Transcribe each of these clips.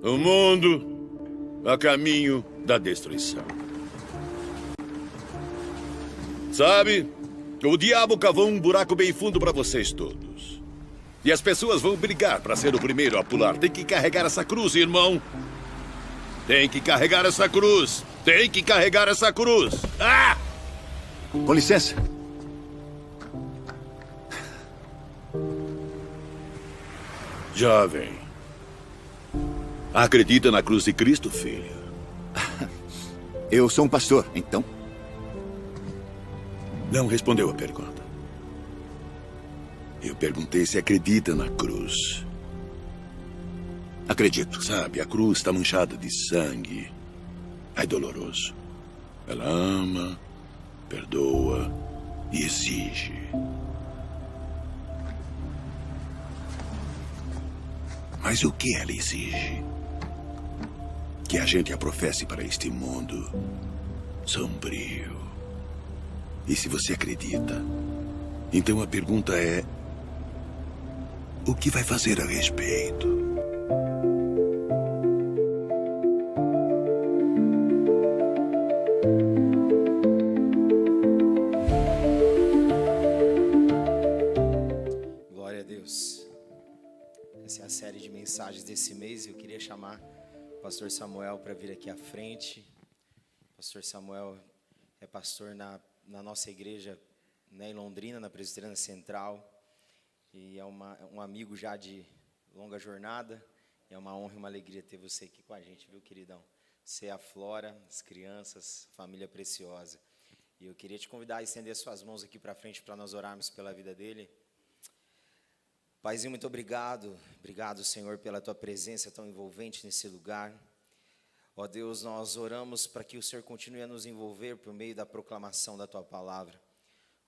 O mundo a caminho da destruição. Sabe, o diabo cavou um buraco bem fundo para vocês todos. E as pessoas vão brigar para ser o primeiro a pular. Tem que carregar essa cruz, irmão. Tem que carregar essa cruz. Tem que carregar essa cruz. Ah! Com licença. Jovem, acredita na cruz de Cristo, filho? Eu sou um pastor, então? Não respondeu a pergunta. Eu perguntei se acredita na cruz. Acredito. Sabe, a cruz está manchada de sangue. É doloroso. Ela ama, perdoa e exige. Mas o que ela exige? Que a gente a professe para este mundo sombrio. E se você acredita, então a pergunta é: o que vai fazer a respeito? Glória a Deus. Essa é a série de mensagens desse mês. Eu queria chamar o pastor Samuel para vir aqui à frente. O pastor Samuel é pastor na nossa igreja, né, em Londrina, na Presbiteriana Central. E é um amigo já de longa jornada. E é uma honra e uma alegria ter você aqui com a gente, viu, queridão? Você, a Flora, as crianças, família preciosa. E eu queria te convidar a estender suas mãos aqui para frente para nós orarmos pela vida dele. Paizinho, muito obrigado. Obrigado, Senhor, pela tua presença tão envolvente nesse lugar. Ó Deus, nós oramos para que o Senhor continue a nos envolver por meio da proclamação da tua palavra.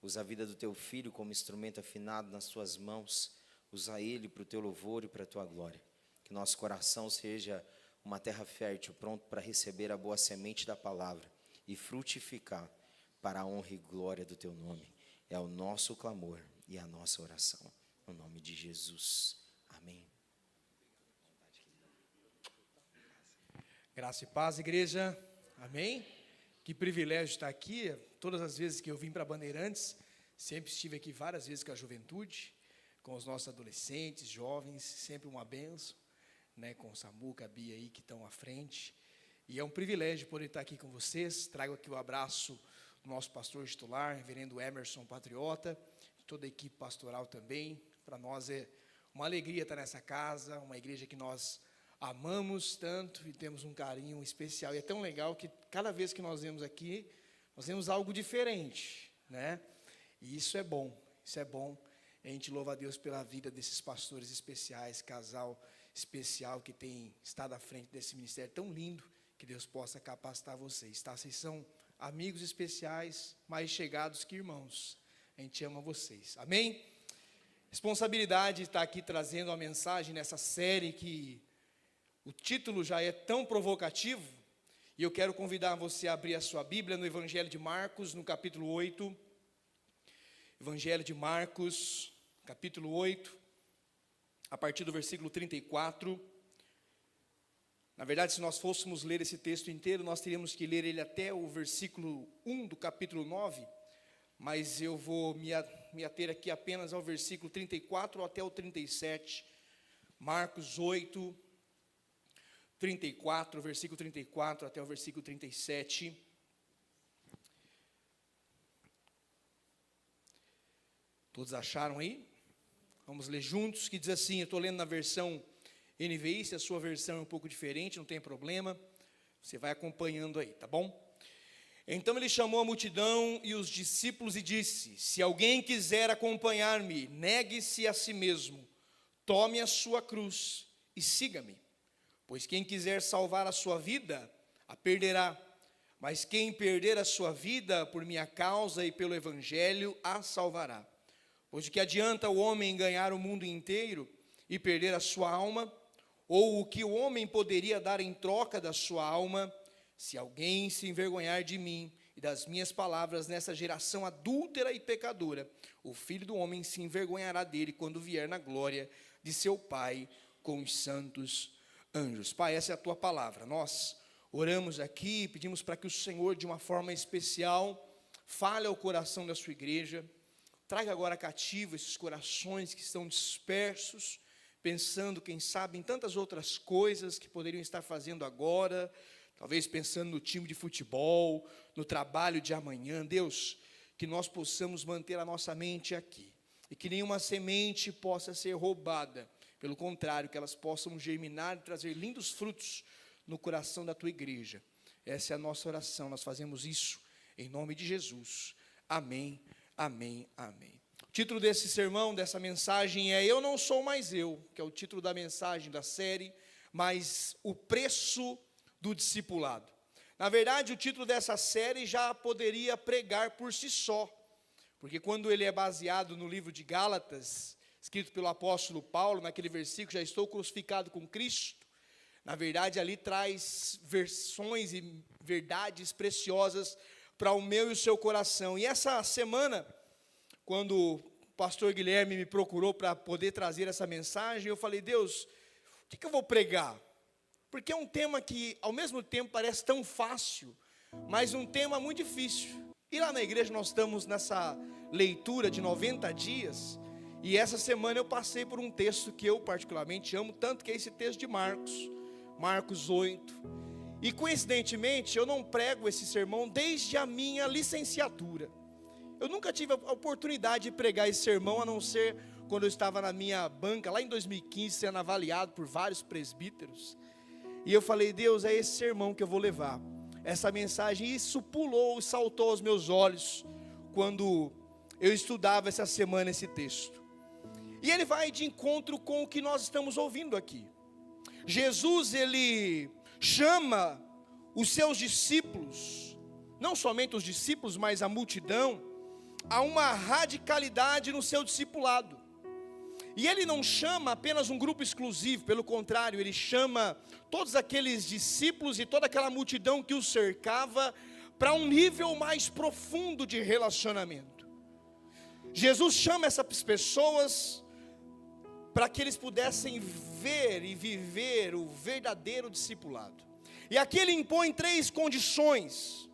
Usa a vida do teu filho como instrumento afinado nas tuas mãos. Usa ele para o teu louvor e para a tua glória. Que nosso coração seja uma terra fértil, pronto para receber a boa semente da palavra e frutificar para a honra e glória do teu nome. É o nosso clamor e a nossa oração. No nome de Jesus. Amém. Graça e paz, igreja. Amém? Que privilégio estar aqui. Todas as vezes que eu vim para Bandeirantes, sempre estive aqui várias vezes com a juventude, com os nossos adolescentes, jovens, sempre uma bênção, né? Com o Samu, com a Bia aí que estão à frente. E é um privilégio poder estar aqui com vocês. Trago aqui o abraço do nosso pastor titular, reverendo Emerson Patriota, toda a equipe pastoral também. Para nós é uma alegria estar nessa casa, uma igreja que nós amamos tanto e temos um carinho especial. E é tão legal que cada vez que nós vemos aqui, nós vemos algo diferente, né? E isso é bom, isso é bom. A gente louva a Deus pela vida desses pastores especiais, casal especial que tem estado à frente desse ministério tão lindo, que Deus possa capacitar vocês, tá? Vocês são amigos especiais, mais chegados que irmãos. A gente ama vocês, amém? Responsabilidade de estar aqui trazendo uma mensagem nessa série que o título já é tão provocativo, e eu quero convidar você a abrir a sua Bíblia no Evangelho de Marcos, no capítulo 8. Evangelho de Marcos, capítulo 8, a partir do versículo 34. Na verdade, se nós fôssemos ler esse texto inteiro, nós teríamos que ler ele até o versículo 1 do capítulo 9, mas eu vou me ater aqui apenas ao versículo 34 até o 37. Marcos 8, 34, versículo 34 até o versículo 37. Todos acharam aí? Vamos ler juntos, que diz assim, eu estou lendo na versão NVI, se a sua versão é um pouco diferente, não tem problema, você vai acompanhando aí, tá bom? Então ele chamou a multidão e os discípulos e disse, se alguém quiser acompanhar-me, negue-se a si mesmo, tome a sua cruz e siga-me. Pois quem quiser salvar a sua vida, a perderá. Mas quem perder a sua vida por minha causa e pelo evangelho, a salvará. Pois de que adianta o homem ganhar o mundo inteiro e perder a sua alma? Ou o que o homem poderia dar em troca da sua alma? Se alguém se envergonhar de mim e das minhas palavras nessa geração adúltera e pecadora, o Filho do Homem se envergonhará dele quando vier na glória de seu Pai com os santos anjos. Pai, essa é a tua palavra. Nós oramos aqui e pedimos para que o Senhor, de uma forma especial, fale ao coração da sua igreja. Traga agora cativo esses corações que estão dispersos, pensando, quem sabe, em tantas outras coisas que poderiam estar fazendo agora, talvez pensando no time de futebol, no trabalho de amanhã. Deus, que nós possamos manter a nossa mente aqui, e que nenhuma semente possa ser roubada, pelo contrário, que elas possam germinar e trazer lindos frutos no coração da tua igreja. Essa é a nossa oração, nós fazemos isso em nome de Jesus. Amém, amém, amém. O título desse sermão, dessa mensagem é Eu Não Sou Mais Eu, que é o título da mensagem da série, mas o preço do discipulado. Na verdade, o título dessa série já poderia pregar por si só, porque quando ele é baseado no livro de Gálatas, escrito pelo apóstolo Paulo, naquele versículo, já estou crucificado com Cristo, na verdade ali traz versões e verdades preciosas para o meu e o seu coração. E essa semana, quando o pastor Guilherme me procurou para poder trazer essa mensagem, eu falei, Deus, o que eu vou pregar? Porque é um tema que, ao mesmo tempo, parece tão fácil, mas um tema muito difícil. E lá na igreja nós estamos nessa leitura de 90 dias, e essa semana eu passei por um texto que eu particularmente amo tanto, que é esse texto de Marcos 8. E coincidentemente, eu não prego esse sermão desde a minha licenciatura. Eu nunca tive a oportunidade de pregar esse sermão, a não ser quando eu estava na minha banca, lá em 2015, sendo avaliado por vários presbíteros. E eu falei, Deus, é esse sermão que eu vou levar, essa mensagem. E isso pulou, saltou aos meus olhos, quando eu estudava essa semana esse texto. E ele vai de encontro com o que nós estamos ouvindo aqui. Jesus, ele chama os seus discípulos, não somente os discípulos, mas a multidão, a uma radicalidade no seu discipulado. E ele não chama apenas um grupo exclusivo, pelo contrário, ele chama todos aqueles discípulos e toda aquela multidão que o cercava para um nível mais profundo de relacionamento. Jesus chama essas pessoas para que eles pudessem ver e viver o verdadeiro discipulado. E aqui ele impõe 3 condições.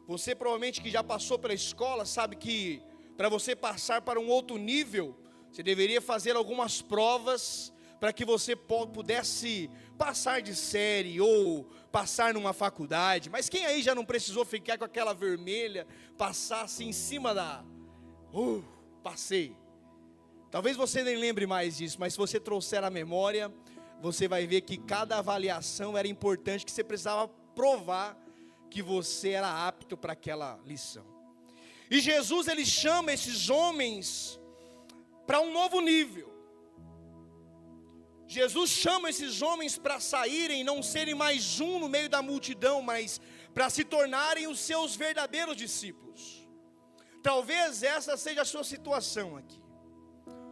Você provavelmente que já passou pela escola sabe que para você passar para um outro nível, você deveria fazer algumas provas para que você pudesse passar de série ou passar numa faculdade. Mas quem aí já não precisou ficar com aquela vermelha, passar assim em cima da... passei. Talvez você nem lembre mais disso, mas se você trouxer a memória, você vai ver que cada avaliação era importante, que você precisava provar que você era apto para aquela lição. E Jesus, ele chama esses homens para um novo nível. Jesus chama esses homens para saírem, não serem mais um no meio da multidão, mas para se tornarem os seus verdadeiros discípulos. Talvez essa seja a sua situação aqui.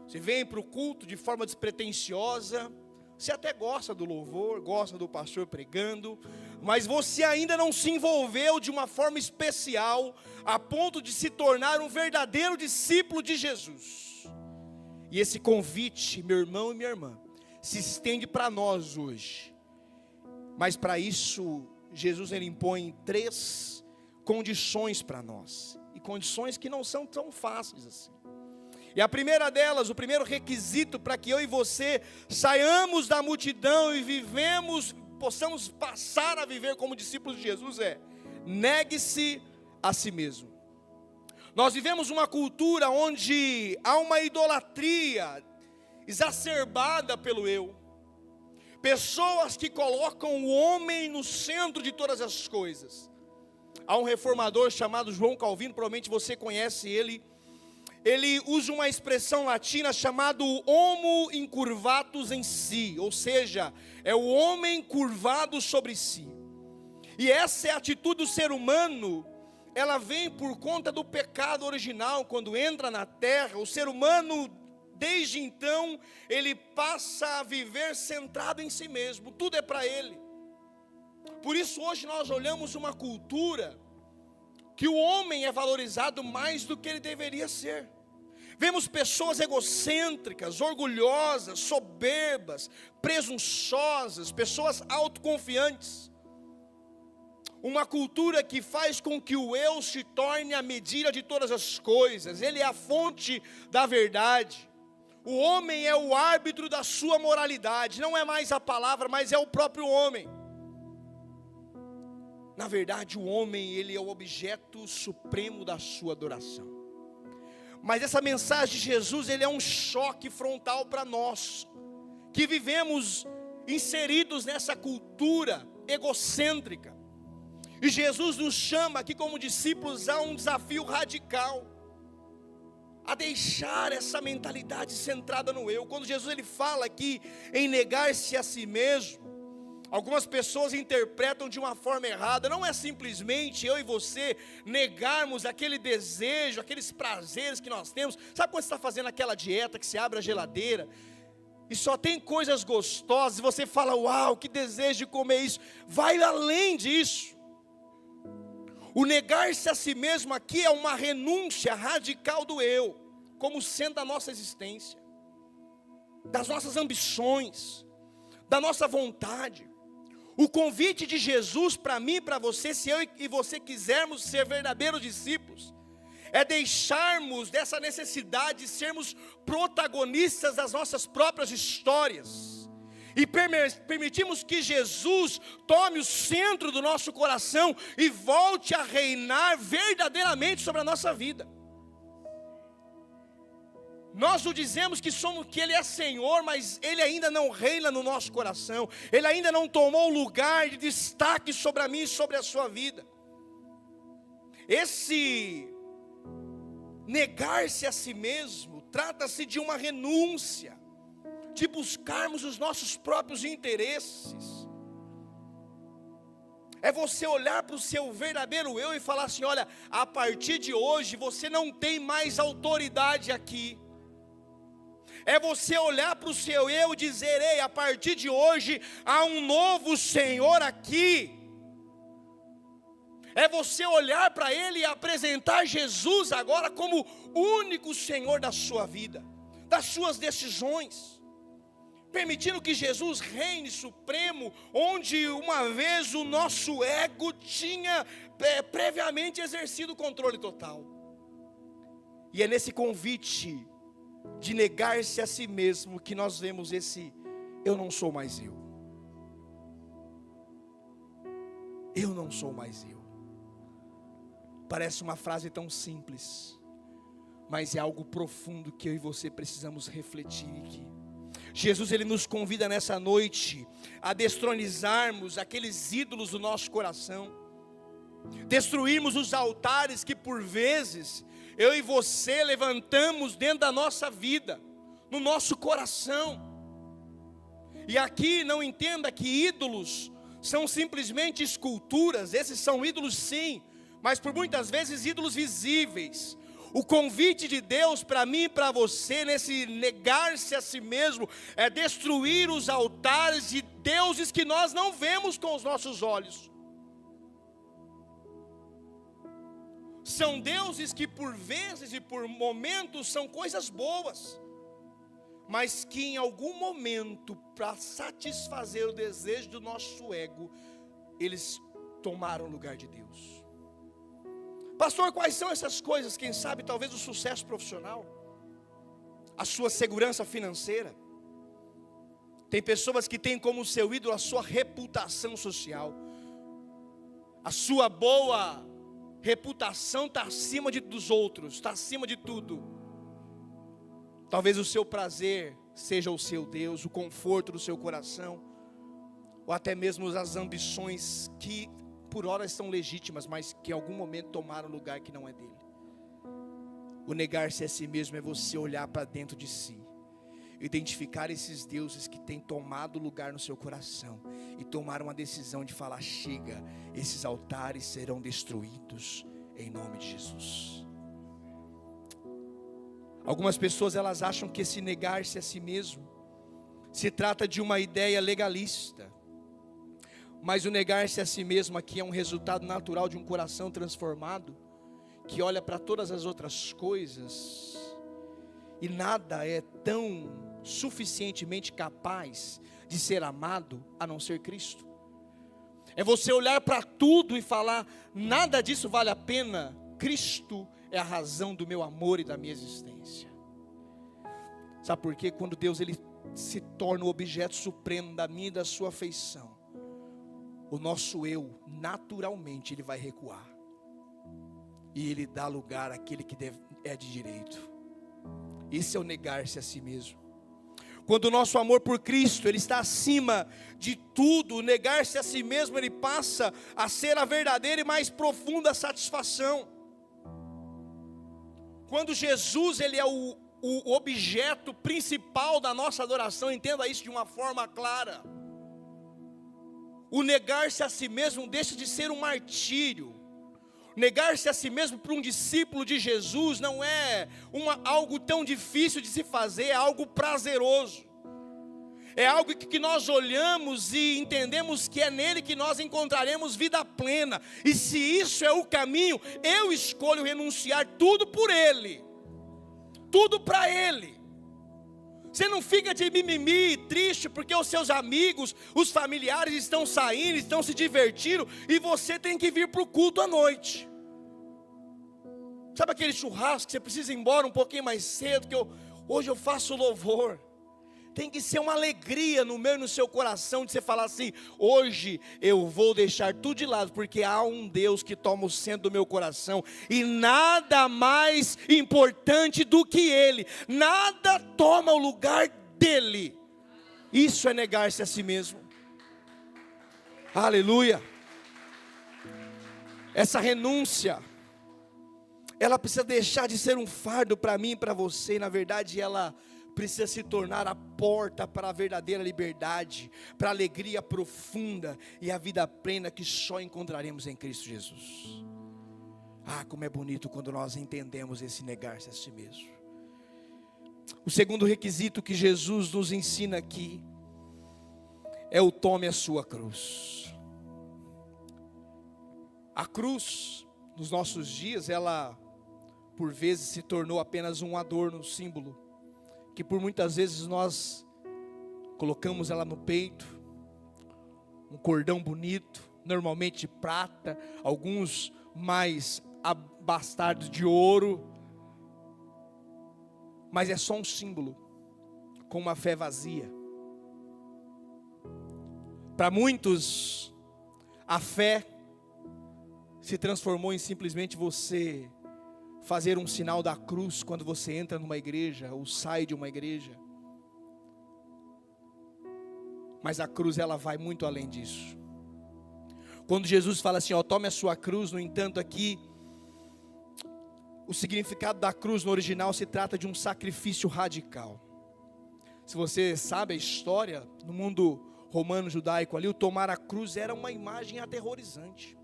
Você vem para o culto de forma despretensiosa, você até gosta do louvor, gosta do pastor pregando, mas você ainda não se envolveu de uma forma especial, a ponto de se tornar um verdadeiro discípulo de Jesus. E esse convite, meu irmão e minha irmã, se estende para nós hoje. Mas para isso, Jesus ele impõe 3 condições para nós, e condições que não são tão fáceis assim. E a primeira delas, o primeiro requisito para que eu e você saiamos da multidão e possamos passar a viver como discípulos de Jesus é: negue-se a si mesmo. Nós vivemos uma cultura onde há uma idolatria exacerbada pelo eu. Pessoas que colocam o homem no centro de todas as coisas. Há um reformador chamado João Calvino, provavelmente você conhece ele. Ele usa uma expressão latina chamada homo incurvatus em si, ou seja, é o homem curvado sobre si. E essa é a atitude do ser humano, ela vem por conta do pecado original. Quando entra na terra, o ser humano, desde então, ele passa a viver centrado em si mesmo, tudo é para ele. Por isso hoje nós olhamos uma cultura que o homem é valorizado mais do que ele deveria ser. Vemos pessoas egocêntricas, orgulhosas, soberbas, presunçosas, pessoas autoconfiantes. Uma cultura que faz com que o eu se torne a medida de todas as coisas. Ele é a fonte da verdade. O homem é o árbitro da sua moralidade. Não é mais a palavra, mas é o próprio homem. Na verdade, o homem, ele é o objeto supremo da sua adoração. Mas essa mensagem de Jesus, ele é um choque frontal para nós, que vivemos inseridos nessa cultura egocêntrica. E Jesus nos chama aqui como discípulos a um desafio radical, a deixar essa mentalidade centrada no eu. Quando Jesus ele fala aqui em negar-se a si mesmo, algumas pessoas interpretam de uma forma errada. Não é simplesmente eu e você negarmos aquele desejo, aqueles prazeres que nós temos. Sabe quando você está fazendo aquela dieta que você abre a geladeira e só tem coisas gostosas, e você fala, uau, que desejo de comer isso. Vai além disso. O negar-se a si mesmo aqui é uma renúncia radical do eu, como sendo a nossa existência, das nossas ambições, da nossa vontade. O convite de Jesus para mim e para você, se eu e você quisermos ser verdadeiros discípulos, é deixarmos dessa necessidade de sermos protagonistas das nossas próprias histórias, e permitimos que Jesus tome o centro do nosso coração e volte a reinar verdadeiramente sobre a nossa vida. Nós o dizemos que Ele é Senhor, mas Ele ainda não reina no nosso coração. Ele ainda não tomou lugar de destaque sobre a mim e sobre a sua vida. Esse negar-se a si mesmo, trata-se de uma renúncia, de buscarmos os nossos próprios interesses. É você olhar para o seu verdadeiro eu e falar assim, olha, a partir de hoje você não tem mais autoridade aqui. É você olhar para o seu eu e dizer, ei, a partir de hoje há um novo Senhor aqui. É você olhar para Ele e apresentar Jesus agora como único Senhor da sua vida, das suas decisões, permitindo que Jesus reine supremo, onde uma vez o nosso ego tinha previamente exercido o controle total. E é nesse convite de negar-se a si mesmo que nós vemos esse eu não sou mais eu. Eu não sou mais eu. Parece uma frase tão simples, mas é algo profundo que eu e você precisamos refletir aqui. Jesus ele nos convida nessa noite a destronizarmos aqueles ídolos do nosso coração, destruirmos os altares que por vezes eu e você levantamos dentro da nossa vida, no nosso coração. E aqui não entenda que ídolos são simplesmente esculturas. Esses são ídolos sim, mas por muitas vezes ídolos visíveis. O convite de Deus para mim e para você, nesse negar-se a si mesmo, é destruir os altares de deuses que nós não vemos com os nossos olhos. São deuses que por vezes e por momentos são coisas boas, mas que em algum momento, para satisfazer o desejo do nosso ego, eles tomaram o lugar de Deus. Pastor, quais são essas coisas? Quem sabe talvez o sucesso profissional, a sua segurança financeira. Tem pessoas que têm como seu ídolo a sua reputação social. A sua boa reputação está acima dos outros, está acima de tudo. Talvez o seu prazer seja o seu Deus, o conforto do seu coração, ou até mesmo as ambições que por hora são legítimas, mas que em algum momento tomaram lugar que não é dele. O negar-se a si mesmo é você olhar para dentro de si, identificar esses deuses que têm tomado lugar no seu coração e tomar uma decisão de falar, chega, esses altares serão destruídos em nome de Jesus. Algumas pessoas elas acham que esse negar-se a si mesmo se trata de uma ideia legalista, mas o negar-se a si mesmo aqui é um resultado natural de um coração transformado, que olha para todas as outras coisas E nada é tão suficientemente capaz de ser amado a não ser Cristo. É você olhar para tudo e falar: nada disso vale a pena. Cristo é a razão do meu amor e da minha existência. Sabe por quê? Quando Deus ele se torna o objeto supremo da minha e da sua afeição, o nosso eu, naturalmente, ele vai recuar. E ele dá lugar àquele que é de direito. Isso é o negar-se a si mesmo. Quando o nosso amor por Cristo, ele está acima de tudo, o negar-se a si mesmo, ele passa a ser a verdadeira e mais profunda satisfação. Quando Jesus, ele é o objeto principal da nossa adoração, entenda isso de uma forma clara. O negar-se a si mesmo deixa de ser um martírio. Negar-se a si mesmo para um discípulo de Jesus não é algo tão difícil de se fazer, é algo prazeroso. É algo que nós olhamos e entendemos que é nele que nós encontraremos vida plena. E se isso é o caminho, eu escolho renunciar tudo por ele. Tudo para ele. Você não fica de mimimi, triste, porque os seus amigos, os familiares estão saindo, estão se divertindo, e você tem que vir para o culto à noite. Sabe aquele churrasco que você precisa ir embora um pouquinho mais cedo, hoje eu faço louvor. Tem que ser uma alegria no meu e no seu coração, de você falar assim: hoje eu vou deixar tudo de lado, porque há um Deus que toma o centro do meu coração, e nada mais importante do que Ele, nada toma o lugar dEle. Isso é negar-se a si mesmo. Aleluia. Essa renúncia, ela precisa deixar de ser um fardo para mim e para você, e na verdade ela precisa se tornar a porta para a verdadeira liberdade, para a alegria profunda e a vida plena que só encontraremos em Cristo Jesus. Ah, como é bonito quando nós entendemos esse negar-se a si mesmo. O segundo requisito que Jesus nos ensina aqui é o tome a sua cruz. A cruz, nos nossos dias, ela por vezes se tornou apenas um adorno, um símbolo, que por muitas vezes nós colocamos ela no peito, um cordão bonito, normalmente de prata, alguns mais abastados de ouro, mas é só um símbolo, com uma fé vazia. Para muitos, a fé se transformou em simplesmente você fazer um sinal da cruz quando você entra numa igreja ou sai de uma igreja. Mas a cruz, ela vai muito além disso. Quando Jesus fala assim, tome a sua cruz, no entanto aqui, o significado da cruz no original se trata de um sacrifício radical. Se você sabe a história, no mundo romano judaico ali, o tomar a cruz era uma imagem aterrorizante.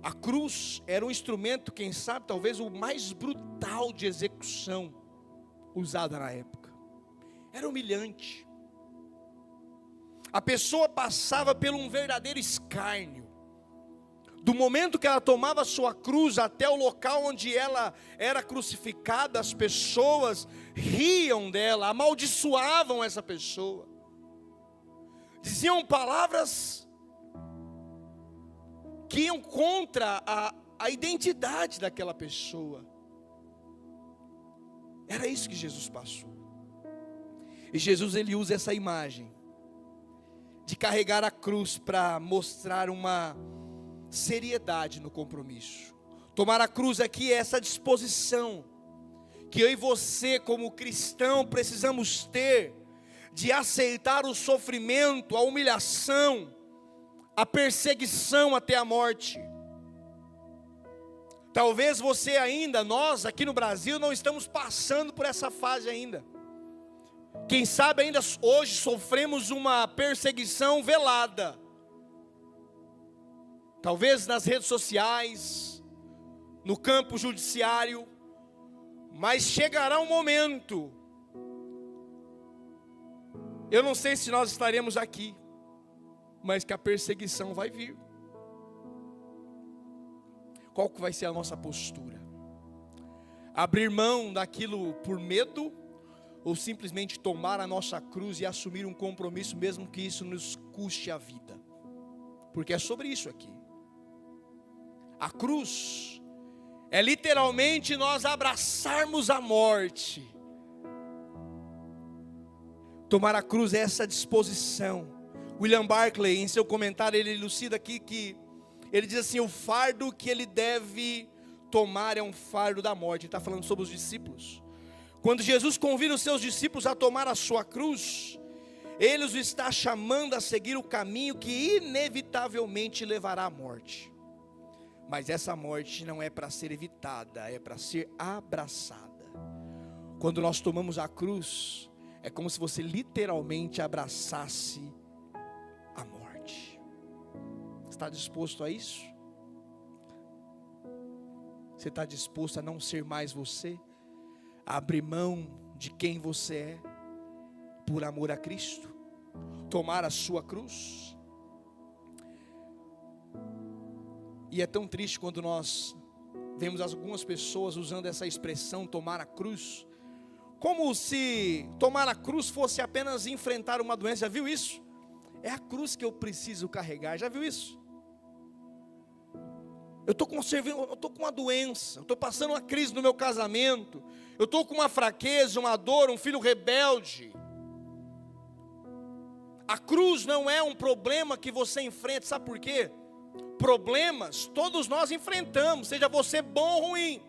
A cruz era um instrumento, quem sabe, talvez o mais brutal de execução usada na época. Era humilhante. A pessoa passava por um verdadeiro escárnio. Do momento que ela tomava a sua cruz até o local onde ela era crucificada, as pessoas riam dela, amaldiçoavam essa pessoa. Diziam palavras que iam contra a identidade daquela pessoa. Era isso que Jesus passou. E Jesus, ele usa essa imagem de carregar a cruz para mostrar uma seriedade no compromisso. Tomar a cruz aqui é essa disposição que eu e você, como cristão, precisamos ter de aceitar o sofrimento, a humilhação, a perseguição até a morte. Talvez você ainda, nós aqui no Brasil, não estamos passando por essa fase ainda. Quem sabe ainda hoje sofremos uma perseguição velada. Talvez nas redes sociais, no campo judiciário, mas chegará um momento, eu não sei se nós estaremos aqui, mas que a perseguição vai vir. Qual que vai ser a nossa postura? Abrir mão daquilo por medo, ou simplesmente tomar a nossa cruz e assumir um compromisso, mesmo que isso nos custe a vida. Porque é sobre isso aqui. A cruz é literalmente nós abraçarmos a morte. Tomar a cruz é essa disposição. William Barclay, em seu comentário, ele elucida aqui que ele diz assim: o fardo que ele deve tomar é um fardo da morte. Ele está falando sobre os discípulos. Quando Jesus convida os seus discípulos a tomar a sua cruz, Ele os está chamando a seguir o caminho que inevitavelmente levará à morte. Mas essa morte não é para ser evitada, é para ser abraçada. Quando nós tomamos a cruz, é como se você literalmente abraçasse a morte. Está disposto a isso? Você está disposto a não ser mais você? A abrir mão de quem você é, por amor a Cristo? Tomar a sua cruz? E é tão triste quando nós vemos algumas pessoas usando essa expressão, tomar a cruz, como se tomar a cruz fosse apenas enfrentar uma doença. Já viu isso? É a cruz que eu preciso carregar. Já viu isso? Eu estou com uma doença, eu estou passando uma crise no meu casamento, eu estou com uma fraqueza, uma dor, um filho rebelde. A cruz não é um problema que você enfrenta, sabe por quê? Problemas todos nós enfrentamos, seja você bom ou ruim.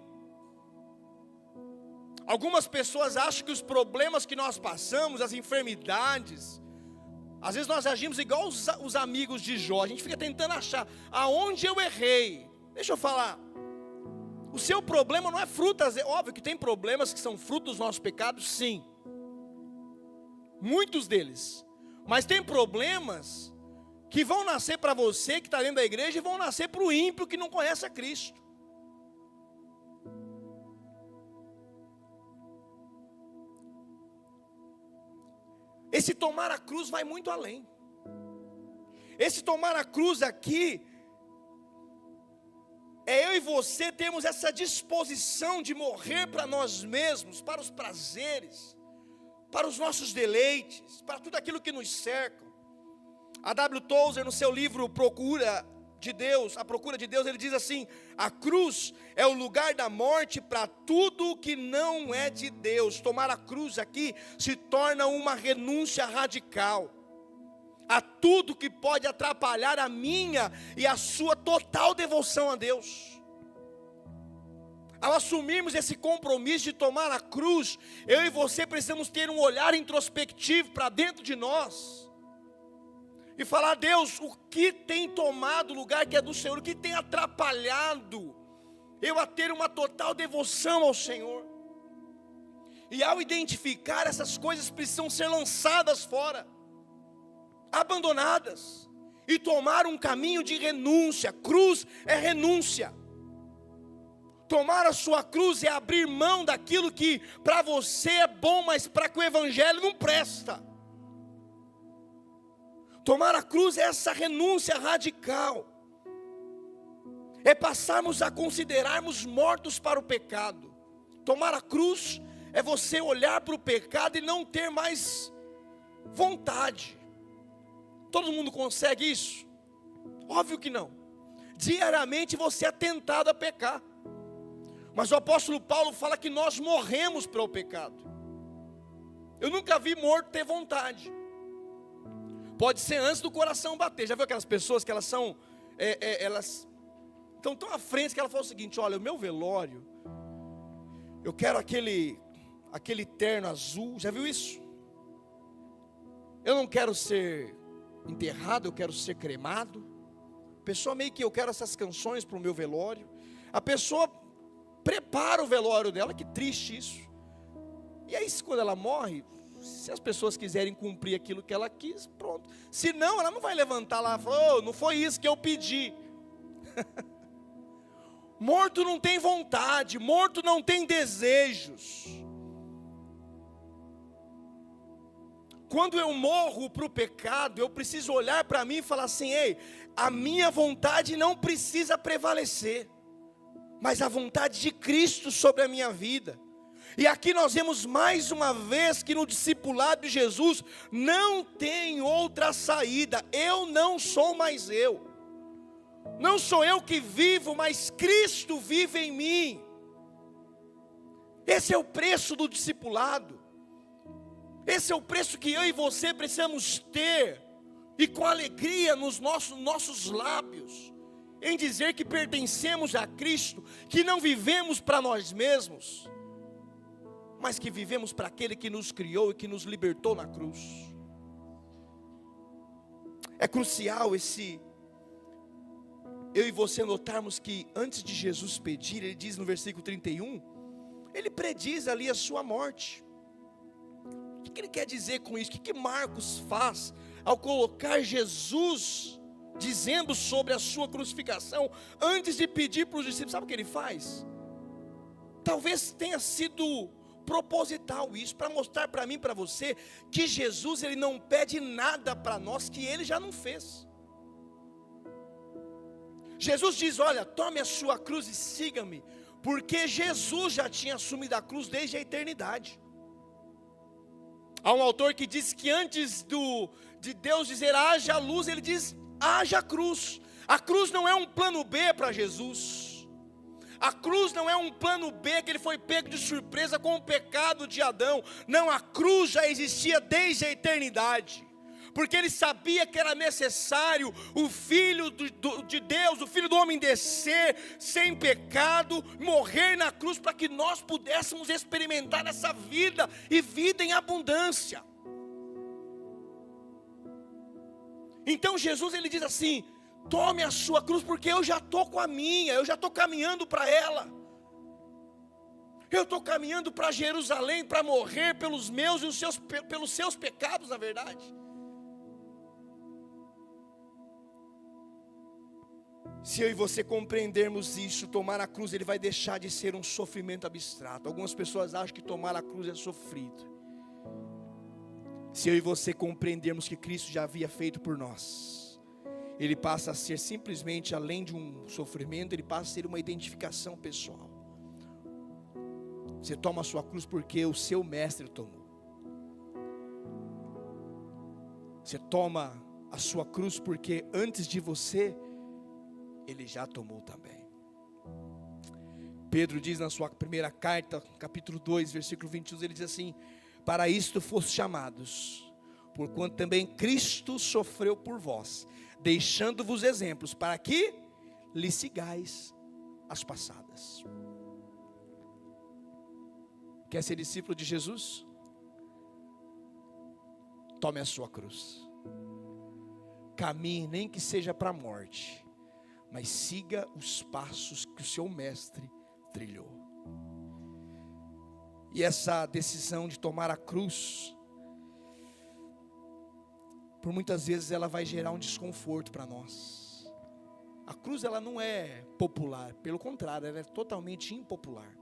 Algumas pessoas acham que os problemas que nós passamos, as enfermidades, às vezes nós agimos igual os amigos de Jó. A gente fica tentando achar aonde eu errei. Deixa eu falar, o seu problema não é fruto, é óbvio que tem problemas que são fruto dos nossos pecados, sim, muitos deles, mas tem problemas que vão nascer para você que está dentro da igreja e vão nascer para o ímpio que não conhece a Cristo. Esse tomar a cruz vai muito além. Esse tomar a cruz aqui é eu e você temos essa disposição de morrer para nós mesmos, para os prazeres, para os nossos deleites, para tudo aquilo que nos cerca. A W. Tozer, no seu livro A Procura de Deus, ele diz assim: a cruz é o lugar da morte para tudo que não é de Deus. Tomar a cruz aqui se torna uma renúncia radical a tudo que pode atrapalhar a minha e a sua total devoção a Deus. Ao assumirmos esse compromisso de tomar a cruz, eu e você precisamos ter um olhar introspectivo para dentro de nós e falar: Deus, o que tem tomado o lugar que é do Senhor? O que tem atrapalhado eu a ter uma total devoção ao Senhor? E ao identificar essas coisas, precisam ser lançadas fora, abandonadas, e tomar um caminho de renúncia. Cruz é renúncia. Tomar a sua cruz é abrir mão daquilo que para você é bom, mas para que o evangelho não presta. Tomar a cruz é essa renúncia radical, é passarmos a considerarmos mortos para o pecado. Tomar a cruz é você olhar para o pecado e não ter mais vontade. Todo mundo consegue isso? Óbvio que não. Diariamente você é tentado a pecar, mas o apóstolo Paulo fala que nós morremos para o pecado. Eu nunca vi morto ter vontade. Pode ser antes do coração bater. Já viu aquelas pessoas que elas são, elas estão tão à frente que ela fala o seguinte: olha, o meu velório, eu quero aquele terno azul. Já viu isso? Eu não quero ser enterrado, eu quero ser cremado. A pessoa meio que, eu quero essas canções para o meu velório. A pessoa prepara o velório dela, que triste isso. E aí quando ela morre, se as pessoas quiserem cumprir aquilo que ela quis, pronto. Se não, ela não vai levantar lá e falar: oh, não foi isso que eu pedi. Morto não tem vontade, morto não tem desejos. Quando eu morro para o pecado, eu preciso olhar para mim e falar assim: ei, a minha vontade não precisa prevalecer. mas a vontade de Cristo sobre a minha vida. E aqui nós vemos mais uma vez que no discipulado de Jesus não tem outra saída. Eu não sou mais eu. Não sou eu que vivo, mas Cristo vive em mim. Esse é o preço do discipulado. Esse é o preço que eu e você precisamos ter, e com alegria nos nossos lábios, em dizer que pertencemos a Cristo, que não vivemos para nós mesmos, mas que vivemos para aquele que nos criou e que nos libertou na cruz. É crucial eu e você notarmos que antes de Jesus pedir, ele diz no versículo 31, ele prediz ali a sua morte. O que ele quer dizer com isso? O que Marcos faz ao colocar Jesus dizendo sobre a sua crucificação, antes de pedir para os discípulos? Sabe o que ele faz? Talvez tenha sido proposital isso, para mostrar para mim e para você, que Jesus ele não pede nada para nós que ele já não fez. Jesus diz: olha, tome a sua cruz e siga-me, porque Jesus já tinha assumido a cruz desde a eternidade. Há um autor que diz que antes de Deus dizer haja luz, ele diz haja cruz. A cruz não é um plano B para Jesus. A cruz não é um plano B que ele foi pego de surpresa com o pecado de Adão. Não, a cruz já existia desde a eternidade, porque ele sabia que era necessário o Filho de Deus, o Filho do homem descer sem pecado, morrer na cruz, para que nós pudéssemos experimentar essa vida, e vida em abundância. Então Jesus ele diz assim: tome a sua cruz, porque eu já estou com a minha, eu já estou caminhando para ela. Eu estou caminhando para Jerusalém para morrer pelos meus e pelos seus pecados, na verdade. Se eu e você compreendermos isso, tomar a cruz, ele vai deixar de ser um sofrimento abstrato. Algumas pessoas acham que tomar a cruz é sofrido. Se eu e você compreendermos que Cristo já havia feito por nós, ele passa a ser simplesmente, além de um sofrimento, ele passa a ser uma identificação pessoal. Você toma a sua cruz porque o seu mestre tomou. Você toma a sua cruz porque antes de você, ele já tomou também. Pedro diz na sua primeira carta, capítulo 2, versículo 21, ele diz assim: para isto foste chamados, porquanto também Cristo sofreu por vós, deixando-vos exemplos, para que lhe sigais as passadas. Quer ser discípulo de Jesus? Tome a sua cruz. Caminhe, nem que seja para a morte, mas siga os passos que o seu mestre trilhou. E essa decisão de tomar a cruz, por muitas vezes ela vai gerar um desconforto para nós. A cruz ela não é popular, pelo contrário, ela é totalmente impopular.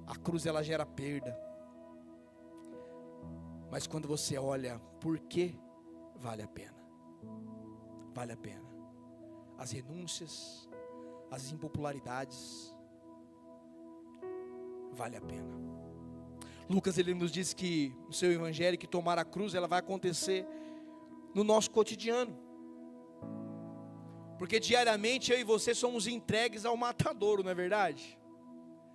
A cruz ela gera perda. Mas quando você olha por que, vale a pena. Vale a pena. As renúncias, as impopularidades, vale a pena. Lucas ele nos diz que no seu evangelho que tomar a cruz ela vai acontecer no nosso cotidiano, porque diariamente eu e você somos entregues ao matadouro, não é verdade?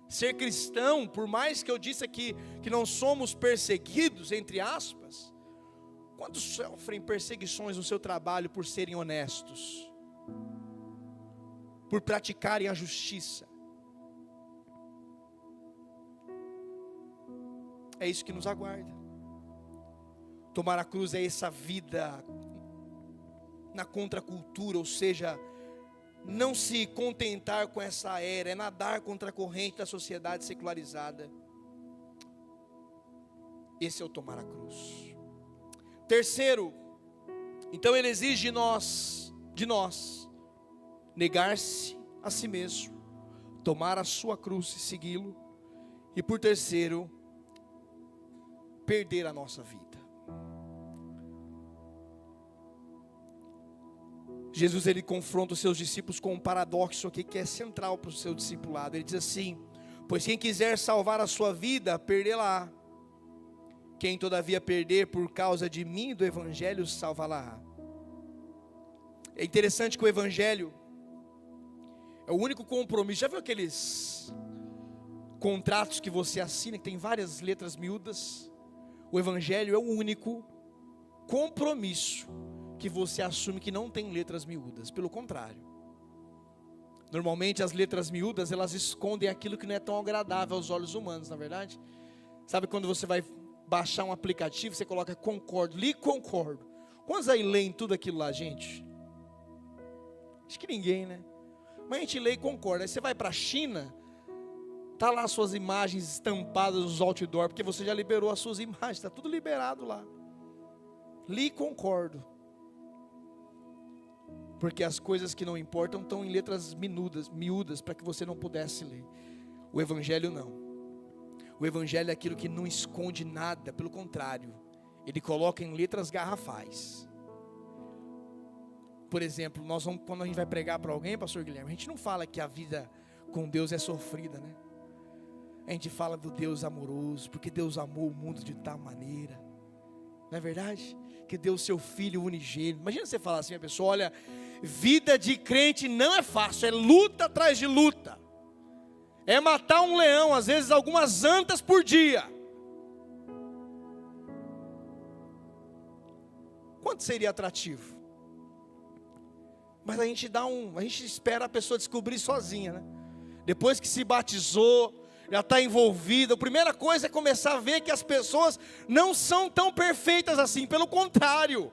Ser cristão, por mais que eu disse aqui que não somos perseguidos, entre aspas, quantos sofrem perseguições no seu trabalho por serem honestos, por praticarem a justiça? É isso que nos aguarda. Tomar a cruz é essa vida na contracultura, ou seja, não se contentar com essa era, é nadar contra a corrente da sociedade secularizada. Esse é o tomar a cruz. Terceiro, então ele exige de nós, negar-se a si mesmo, tomar a sua cruz e segui-lo. E por terceiro, perder a nossa vida. Jesus ele confronta os seus discípulos com um paradoxo aqui que é central para o seu discipulado. Ele diz assim: pois quem quiser salvar a sua vida, perdê-la. Quem todavia perder por causa de mim e do evangelho, salvá-la. É interessante que o evangelho é o único compromisso. Já viu aqueles contratos que você assina, que tem várias letras miúdas? O evangelho é o único compromisso que você assume que não tem letras miúdas. Pelo contrário, normalmente as letras miúdas, elas escondem aquilo que não é tão agradável aos olhos humanos, na verdade. Sabe quando você vai baixar um aplicativo, você coloca concordo, li concordo. Quantos aí leem tudo aquilo lá, gente? Acho que ninguém, né? Mas a gente lê e concorda. Aí você vai para a China, tá lá as suas imagens estampadas nos outdoor, porque você já liberou as suas imagens, está tudo liberado lá. Li e concordo. Porque as coisas que não importam estão em letras miúdas, para que você não pudesse ler. O evangelho não. O evangelho é aquilo que não esconde nada, pelo contrário, ele coloca em letras garrafais. Por exemplo, quando a gente vai pregar para alguém, pastor Guilherme, a gente não fala que a vida com Deus é sofrida, né? A gente fala do Deus amoroso, porque Deus amou o mundo de tal maneira, não é verdade? Que deu o seu Filho unigênito. Imagina você falar assim, a pessoa, olha, vida de crente não é fácil, é luta atrás de luta. É matar um leão, às vezes algumas antas por dia. Quanto seria atrativo? Mas a gente espera a pessoa descobrir sozinha, né? Depois que se batizou, já está envolvida, a primeira coisa é começar a ver que as pessoas não são tão perfeitas assim, pelo contrário.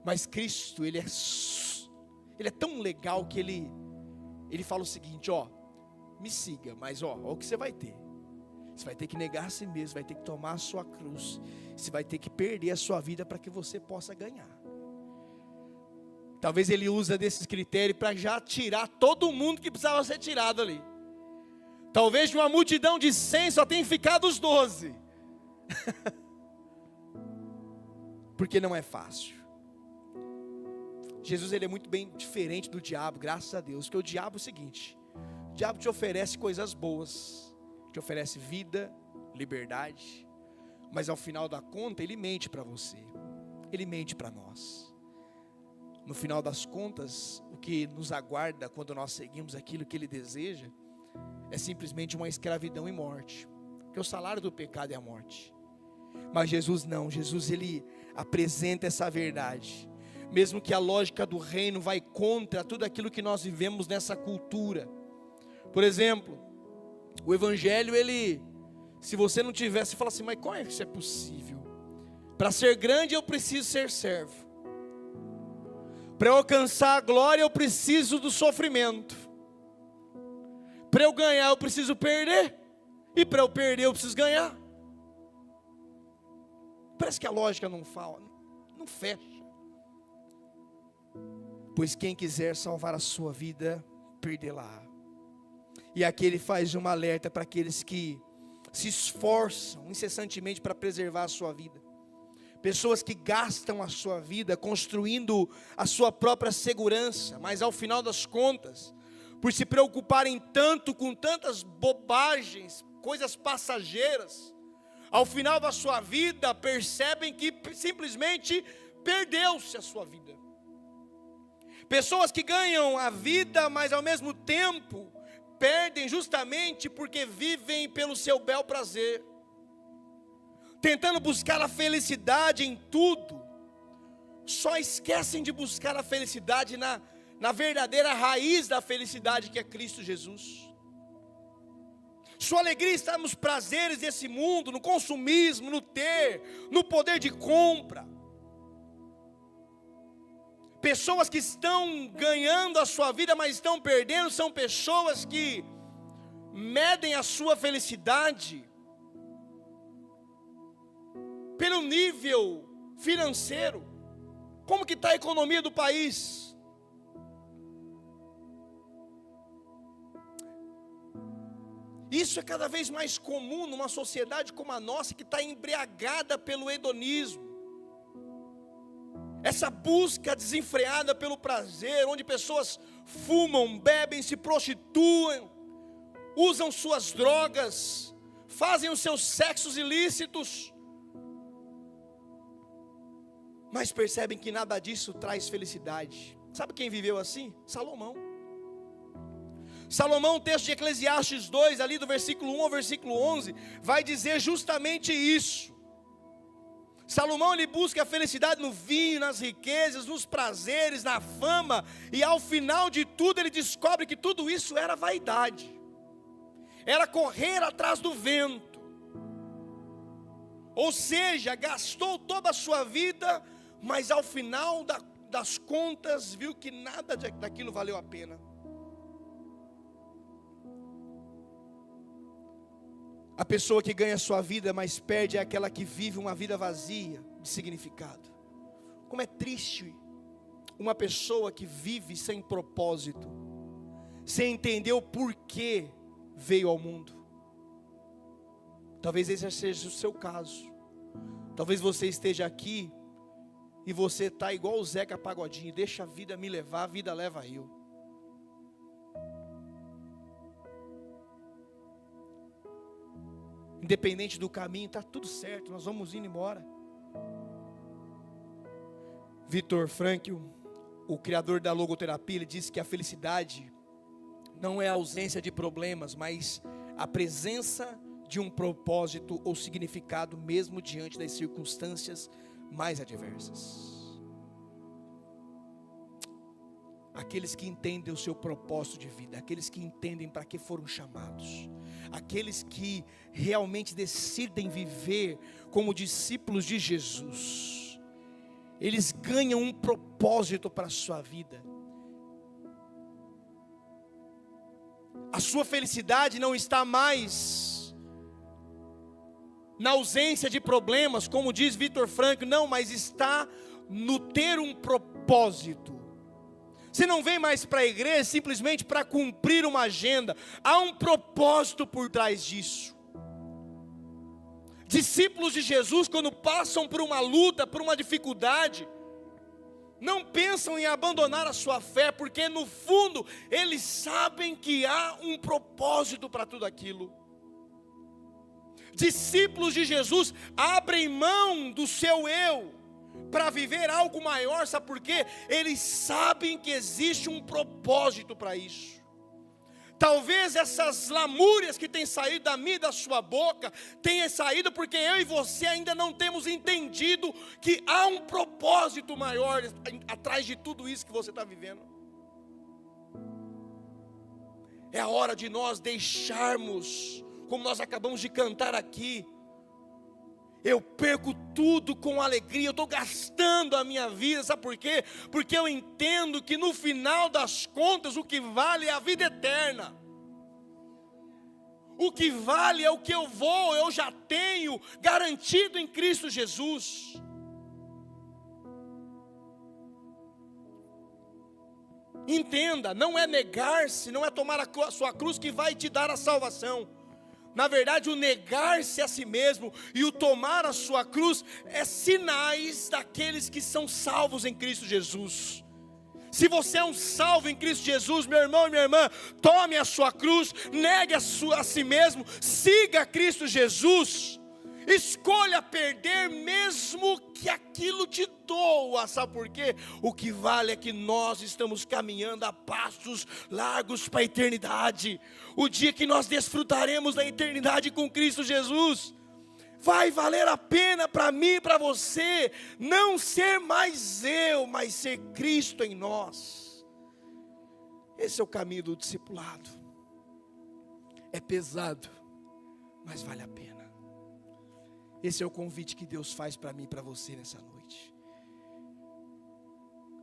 Mas Cristo, Ele é tão legal que Ele fala o seguinte, ó, me siga, mas ó o que você vai ter. Você vai ter que negar a si mesmo, vai ter que tomar a sua cruz, você vai ter que perder a sua vida para que você possa ganhar. Talvez Ele usa desses critérios para já tirar todo mundo que precisava ser tirado ali. Talvez de uma multidão de 100 só tenha ficado os 12. Porque não é fácil. Jesus ele é muito bem diferente do diabo, graças a Deus. Porque o diabo é o seguinte: o diabo te oferece coisas boas, te oferece vida, liberdade, mas ao final da conta ele mente para você, ele mente para nós. No final das contas, o que nos aguarda quando nós seguimos aquilo que ele deseja é simplesmente uma escravidão e morte, porque o salário do pecado é a morte. Mas Jesus não, Jesus ele apresenta essa verdade. Mesmo que a lógica do reino vai contra tudo aquilo que nós vivemos nessa cultura. Por exemplo, o evangelho, se você não tivesse, você fala assim, mas como é que isso é possível? Para ser grande eu preciso ser servo. Para eu alcançar a glória eu preciso do sofrimento. Para eu ganhar eu preciso perder. E para eu perder eu preciso ganhar. Parece que a lógica não fecha. Pois quem quiser salvar a sua vida, perdê-la. E aqui ele faz um alerta para aqueles que se esforçam incessantemente para preservar a sua vida. Pessoas que gastam a sua vida construindo a sua própria segurança, mas ao final das contas, por se preocuparem tanto com tantas bobagens, coisas passageiras, ao final da sua vida percebem que simplesmente perdeu-se a sua vida. Pessoas que ganham a vida, mas ao mesmo tempo perdem justamente porque vivem pelo seu bel prazer, tentando buscar a felicidade em tudo, só esquecem de buscar a felicidade na verdadeira raiz da felicidade que é Cristo Jesus. Sua alegria está nos prazeres desse mundo, no consumismo, no ter, no poder de compra. Pessoas que estão ganhando a sua vida, mas estão perdendo, são pessoas que medem a sua felicidade pelo nível financeiro. Como que está a economia do país? Isso é cada vez mais comum numa sociedade como a nossa, que está embriagada pelo hedonismo. essa busca desenfreada pelo prazer, onde pessoas fumam, bebem, se prostituem, usam suas drogas, fazem os seus sexos ilícitos, mas percebem que nada disso traz felicidade. Sabe quem viveu assim? Salomão. Salomão, o texto de Eclesiastes 2, ali do versículo 1 ao versículo 11, vai dizer justamente isso. Salomão, ele busca a felicidade no vinho, nas riquezas, nos prazeres, na fama, e ao final de tudo ele descobre que tudo isso era vaidade, era correr atrás do vento. Ou seja, gastou toda a sua vida, mas ao final das contas viu que nada daquilo valeu a pena. A pessoa que ganha a sua vida, mas perde, é aquela que vive uma vida vazia de significado. Como é triste uma pessoa que vive sem propósito, sem entender o porquê veio ao mundo. Talvez esse seja o seu caso. Talvez você esteja aqui e você está igual o Zeca Pagodinho: deixa a vida me levar, a vida leva eu. Independente do caminho, está tudo certo, nós vamos indo embora. Viktor Frankl, o criador da logoterapia, ele disse que a felicidade não é a ausência de problemas, mas a presença de um propósito ou significado, mesmo diante das circunstâncias mais adversas. Aqueles que entendem o seu propósito de vida, aqueles que entendem para que foram chamados, aqueles que realmente decidem viver como discípulos de Jesus, eles ganham um propósito para a sua vida. A sua felicidade não está mais na ausência de problemas, como diz Viktor Frankl, não, mas está no ter um propósito. Você não vem mais para a igreja simplesmente para cumprir uma agenda. Há um propósito por trás disso. Discípulos de Jesus, quando passam por uma luta, por uma dificuldade, não pensam em abandonar a sua fé, porque no fundo eles sabem que há um propósito para tudo aquilo. Discípulos de Jesus abrem mão do seu eu para viver algo maior, sabe por quê? Eles sabem que existe um propósito para isso. Talvez essas lamúrias que têm saído da minha e da sua boca, tenham saído porque eu e você ainda não temos entendido que há um propósito maior atrás de tudo isso que você está vivendo. É a hora de nós deixarmos, como nós acabamos de cantar aqui, eu perco tudo com alegria, eu estou gastando a minha vida, sabe por quê? Porque eu entendo que no final das contas o que vale é a vida eterna. O que vale é o que eu já tenho garantido em Cristo Jesus. Entenda, não é negar-se, não é tomar a sua cruz que vai te dar a salvação. Na verdade, o negar-se a si mesmo e o tomar a sua cruz é sinais daqueles que são salvos em Cristo Jesus. Se você é um salvo em Cristo Jesus, meu irmão e minha irmã, tome a sua cruz, negue a si mesmo, siga Cristo Jesus. Escolha perder mesmo que aquilo te doa, sabe por quê? O que vale é que nós estamos caminhando a passos largos para a eternidade. O dia que nós desfrutaremos da eternidade com Cristo Jesus, vai valer a pena para mim e para você, não ser mais eu, mas ser Cristo em nós. Esse é o caminho do discipulado. É pesado, mas vale a pena. Esse é o convite que Deus faz para mim e para você nessa noite.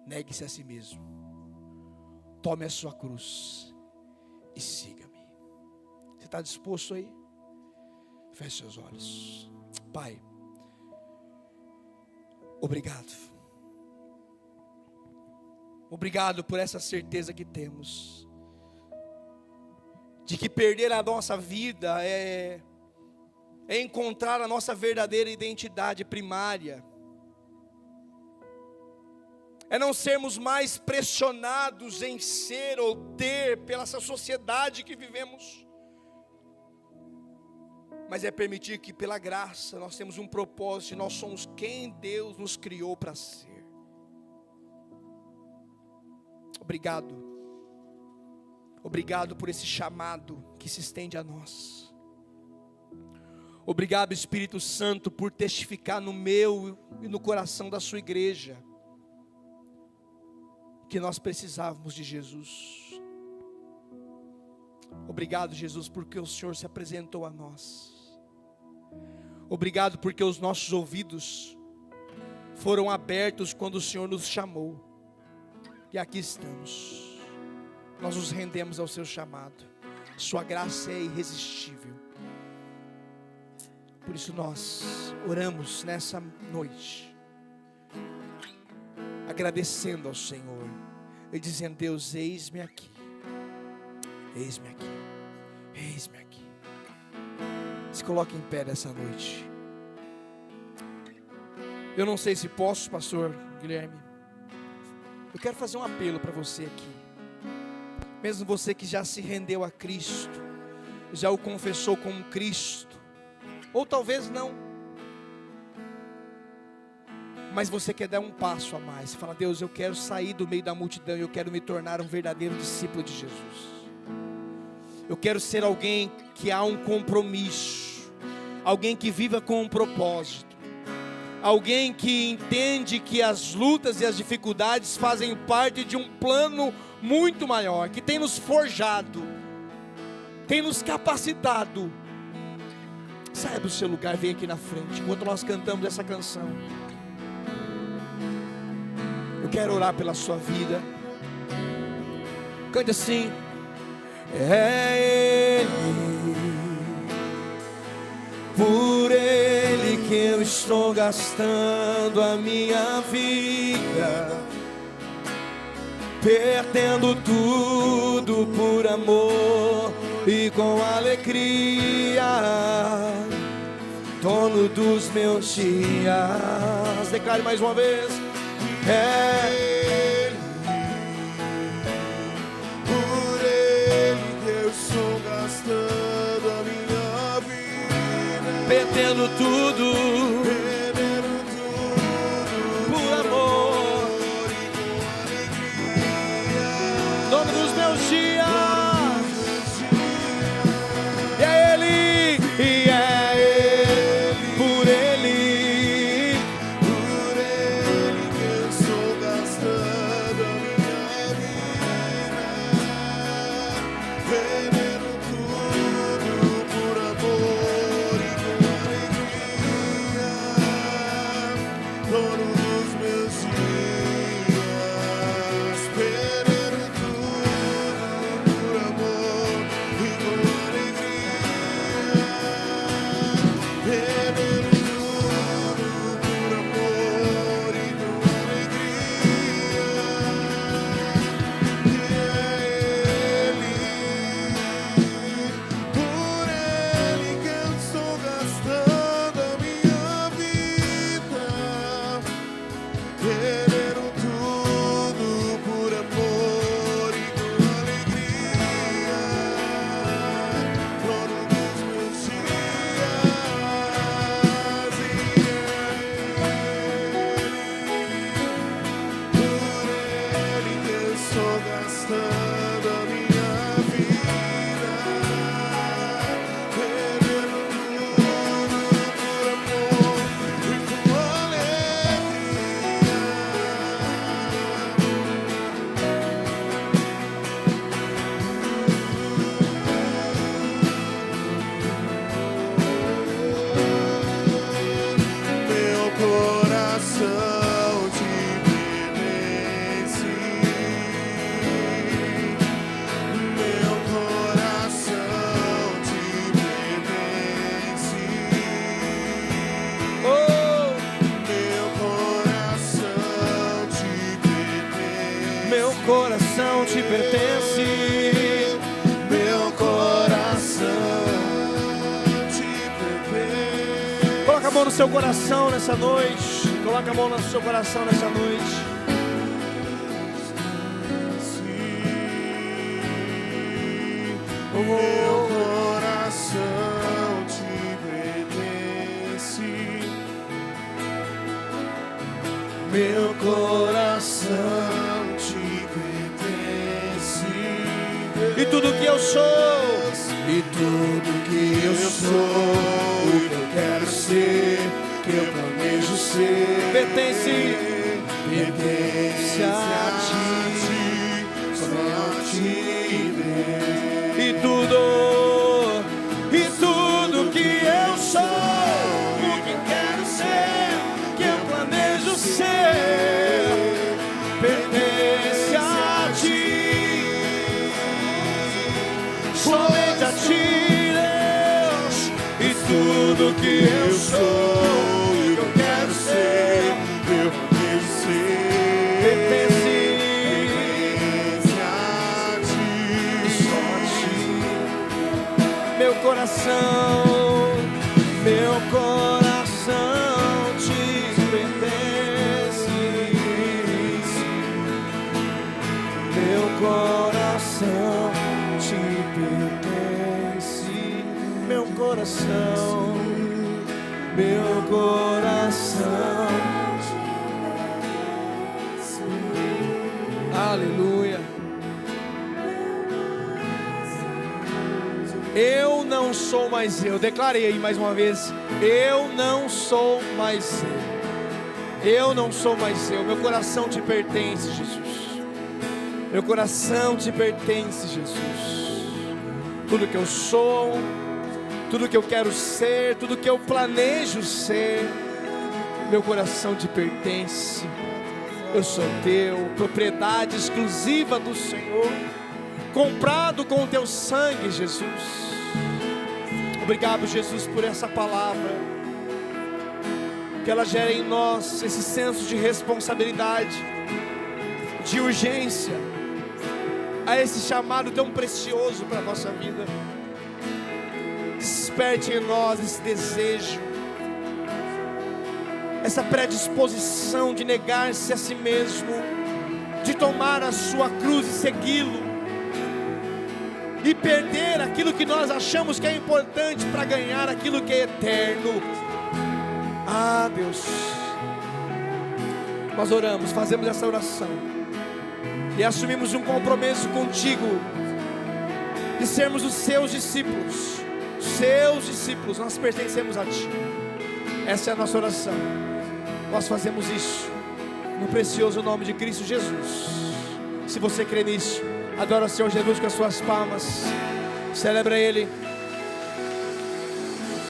Negue-se a si mesmo. Tome a sua cruz e siga-me. Você está disposto aí? Feche seus olhos. Pai, obrigado. Obrigado por essa certeza que temos de que perder a nossa vida é encontrar a nossa verdadeira identidade primária. é não sermos mais pressionados em ser ou ter pela essa sociedade que vivemos, mas é permitir que pela graça nós temos um propósito e nós somos quem Deus nos criou para ser. Obrigado. Obrigado por esse chamado que se estende a nós. Obrigado, Espírito Santo, por testificar no meu e no coração da sua igreja que nós precisávamos de Jesus. Obrigado, Jesus, porque o Senhor se apresentou a nós. Obrigado porque os nossos ouvidos foram abertos quando o Senhor nos chamou. E aqui estamos. Nós nos rendemos ao seu chamado. Sua graça é irresistível. Por isso nós oramos nessa noite, agradecendo ao Senhor e dizendo: Deus, eis-me aqui, eis-me aqui, eis-me aqui. Se coloque em pé nessa noite. Eu não sei se posso, pastor Guilherme. Eu quero fazer um apelo para você aqui. Mesmo você que já se rendeu a Cristo, já o confessou como Cristo, ou talvez não, mas você quer dar um passo a mais. Você fala: Deus, eu quero sair do meio da multidão, eu quero me tornar um verdadeiro discípulo de Jesus. Eu quero ser alguém que há um compromisso, alguém que viva com um propósito, alguém que entende que as lutas e as dificuldades fazem parte de um plano muito maior, que tem nos forjado, tem nos capacitado. Saia do seu lugar, vem aqui na frente, enquanto nós cantamos essa canção. Eu quero orar pela sua vida. Cante assim: é Ele, por Ele que eu estou gastando a minha vida, perdendo tudo por amor e com alegria, dono dos meus dias. Declare mais uma vez: é Ele, por Ele que eu estou gastando a minha vida, perdendo tudo por amor e com alegria, dono dos meus dias. Coração te pertence, meu coração te pertence. Coloca a mão no seu coração nessa noite. Coloca a mão no seu coração nessa noite. Meu coração te pertence. Meu coração te pertence. E tudo que eu sou, e tudo que eu sou, o que eu quero ser, que eu planejo ser, pertence pertence a ti, só a ti. e tudo que eu sou, o que eu quero ser, que eu planejo ser, pertence a ti, somente a ti, Deus. E tudo que eu sou, O que eu quero ser, que eu planejo ser, pertence pertence a ti, só a ti. meu coração te pertence. Meu coração te pertence. Meu coração aleluia. Eu não sou mais eu. Declarei aí mais uma vez. Eu não sou mais eu. Eu não sou mais eu. Meu coração te pertence, Jesus. Meu coração te pertence, Jesus. Tudo que eu sou, tudo que eu quero ser, tudo que eu planejo ser, meu coração te pertence. Eu sou teu, propriedade exclusiva do Senhor, comprado com o teu sangue, Jesus. Obrigado, Jesus, por essa palavra, que ela gere em nós esse senso de responsabilidade, de urgência, a esse chamado tão precioso para a nossa vida. Desperte em nós esse desejo, essa predisposição de negar-se a si mesmo, de tomar a sua cruz e segui-lo, e perder aquilo que nós achamos que é importante para ganhar aquilo que é eterno. Ah, Deus, nós oramos, fazemos essa oração e assumimos um compromisso contigo de sermos os seus discípulos. Seus discípulos, nós pertencemos a ti. Essa é a nossa oração. Nós fazemos isso no precioso nome de Cristo Jesus. Se você crê nisso, adora o Senhor Jesus com as suas palmas, celebra Ele.